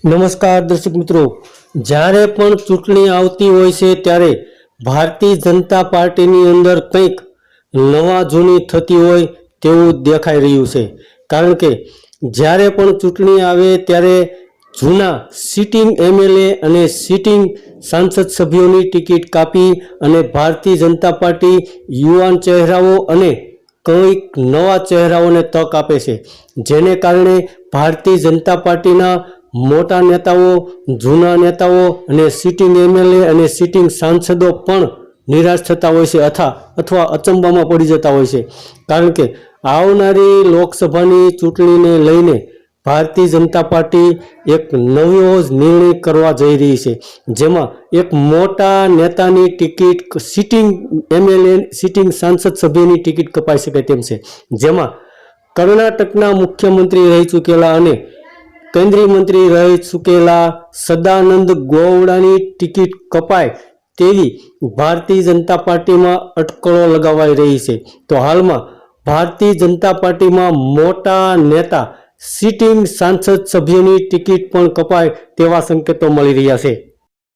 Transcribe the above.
નમસ્કાર દર્શક મિત્રો, જ્યારે પણ ચૂંટણી આવતી હોય છે ત્યારે ભારતીય જનતા પાર્ટીની અંદર કંઈક નવા જૂની થતી હોય તેવું દેખાઈ રહ્યું છે। કારણ કે જ્યારે પણ ચૂંટણી આવે ત્યારે જૂના સિટિંગ એમએલએ અને સિટિંગ સાંસદ સભ્યોની ટિકિટ કાપી અને ભારતીય જનતા પાર્ટી યુવાન ચહેરાઓ અને કંઈક નવા ચહેરાઓને તક આપે છે, જેને કારણે ભારતીય જનતા પાર્ટીના મોટા નેતાઓ, જૂના નેતાઓ અને સિટિંગ એમએલએ અને સિટિંગ સાંસદો પણ નિરાશ થતા હોય છે અથવા અચંબામાં પડી જતા હોય છે। કારણ કે આવનારી લોકસભાની ચૂંટણીને લઈને ભારતીય જનતા પાર્ટી એક નવો જ નિર્ણય કરવા જઈ રહી છે, જેમાં એક મોટા નેતાની ટિકિટ સિટિંગ એમએલએ, સિટિંગ સાંસદ સભ્યની ટિકિટ કપાઈ શકે તેમ છે, જેમાં કર્ણાટકના મુખ્યમંત્રી રહી ચૂકેલા અને કેન્દ્રીય મંત્રી રહી ચૂકેલા સદાનંદ ગૌડાની ટિકિટ કપાય તેવી ભારતીય જનતા પાર્ટીમાં અટકળો લગાવાઈ રહી છે। તો હાલમાં ભારતીય જનતા પાર્ટીમાં મોટા નેતા સિટિંગ સાંસદ સભ્યની ટિકિટ પણ કપાય તેવા સંકેતો મળી રહ્યા છે।